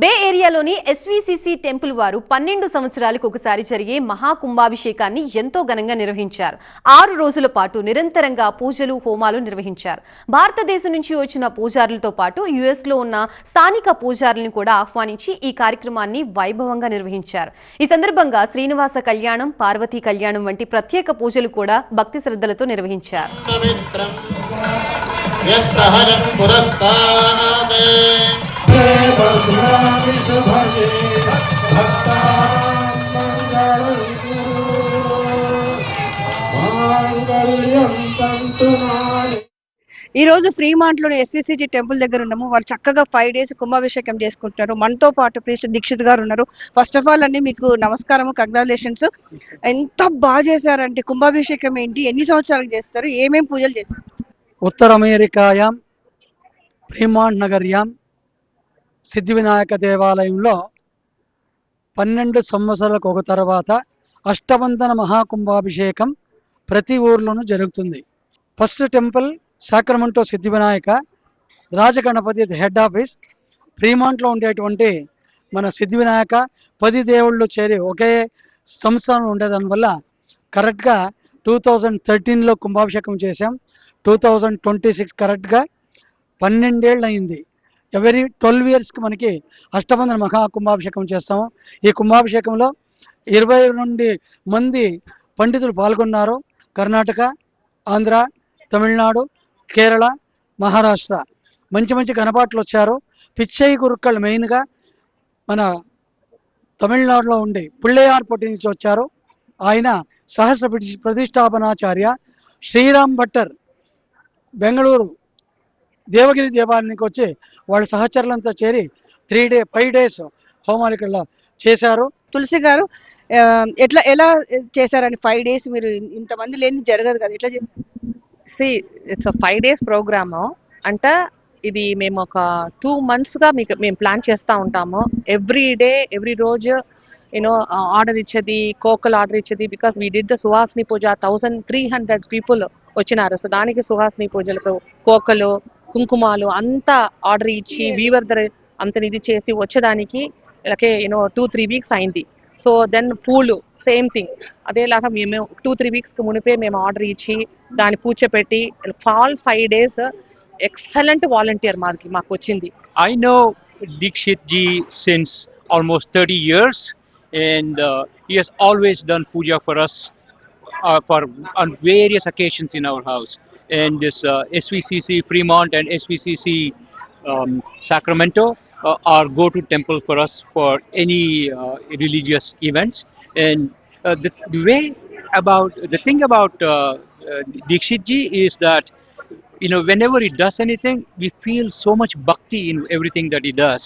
బే ఏరియాలోని ఎస్వీసీసీ temple వారు 12 సంవత్సరాలకు ఒకసారి జరిగే మహాకుంభాభిషేకాన్ని ఎంతో ఘనంగా నిర్వహించారు. 6 రోజుల పాటు నిరంతరంగా పూజలు, హోమాలు నిర్వహించారు. భారతదేశం నుంచి వచ్చిన పూజారులతో పాటు యుఎస్ లో ఉన్న స్థానిక పూజారులను కూడా ఆహ్వానించి ఈ కార్యక్రమాన్ని వైభవంగా నిర్వహించారు. ఈ సందర్భంగా శ్రీనివాస కళ్యాణం, పార్వతీ కళ్యాణం వంటి ప్రత్యేక పూజలు కూడా భక్తి శ్రద్ధలతో నిర్వహించారు. ఈ రోజు ఫ్రీమాంట్ లోని ఎస్విసిటీ టెంపుల్ దగ్గర ఉన్నాము. వాళ్ళు చక్కగా 5 days కుంభాభిషేకం చేసుకుంటున్నారు. మనతో పాటు ప్రీస్ట్ దీక్షిత్ గారు ఉన్నారు. ఫస్ట్ ఆఫ్ ఆల్ అన్ని మీకు నమస్కారము, కంగ్రాచులేషన్స్. ఎంత బాగా చేశారంటే కుంభాభిషేకం ఏంటి, ఎన్ని సంవత్సరాలకు చేస్తారు, ఏమేమి పూజలు చేస్తారు? ఉత్తర అమెరికాయాం ఫ్రీమాంట్ నగర్యాం సిద్ధి వినాయక దేవాలయంలో 12 సంవత్సరాలకు ఒక తర్వాత అష్టబంధన మహాకుంభాభిషేకం ప్రతి ఊర్లోనూ జరుగుతుంది. ఫస్ట్ టెంపుల్ సాక్రమెంటో సిద్ధి వినాయక, రాజగణపతి హెడ్ ఆఫీస్ ఫ్రీమాంట్లో ఉండేటువంటి మన సిద్ధి వినాయక 10 దేవుళ్ళు చేరి ఒకే సంస్థానం ఉండేదానివల్ల కరెక్ట్గా 2013లో కుంభాభిషేకం చేశాం. 2026 కరెక్ట్గా 12 ఏళ్ళు అయింది. ఎవరీ 12 yearsకి మనకి అష్టబంధన మహాకుంభాభిషేకం చేస్తాము. ఈ కుంభాభిషేకంలో 22 మంది పండితులు పాల్గొన్నారు. కర్ణాటక, ఆంధ్ర, తమిళనాడు, కేరళ, మహారాష్ట్ర మంచి మంచి గణపాట్లు వచ్చారు. పిచ్చయ్య గురుక్కళ్ళు మెయిన్గా మన తమిళనాడులో ఉండి పుళ్ళయార్పట్టి నుంచి వచ్చారు. ఆయన సహస్ర ప్రతిష్టాపనాచార్య. శ్రీరామ్ భట్టర్ బెంగళూరు దేవగిరి దేవాలయానికి వచ్చి వాళ్ళ సహచరులంతా చేరి 5 days హోమాలు ఇక్కడ చేశారు. తులసి గారు ఎలా చేశారని 5 days మీరు ఇంతమంది లేని జరగదు కదా, ఎట్లా చేశారు? It's 5 days program. అంటే ఇది మేము ఒక 2 months గా మేము ప్లాన్ చేస్తూ ఉంటాము. ఎవ్రీ డే ఎవ్రీ రోజు ఆర్డర్ ఇచ్చేది, కోకలు ఆర్డర్ ఇచ్చేది. Because we did the Suhasini puja, 1300 people వచ్చినారు. సో దానికి సుహాసిని పూజలకు కోకలు, కుంకుమాలు అంతా ఆర్డర్ ఇచ్చి వీవర్ అంత ఇది చేసి వచ్చేదానికి ఇలాగే 2-3 weeks అయింది. సో దెన్ పూలు సేమ్ థింగ్ అదేలాగా మేము 2-3 weeksకి మునిపే మేము ఆర్డర్ ఇచ్చి దాన్ని పూడ్చపెట్టి ఆల్ 5 days ఎక్సలెంట్ వాలంటీర్ మాకు వచ్చింది. I know Dikshit ji since almost 30 years and he has always done puja for us on various occasions in our house. And this SVCC Fremont and SVCC Sacramento are go-to temple for us for any religious events. And the thing about Dikshit ji is that whenever he does anything, we feel so much bhakti in everything that he does.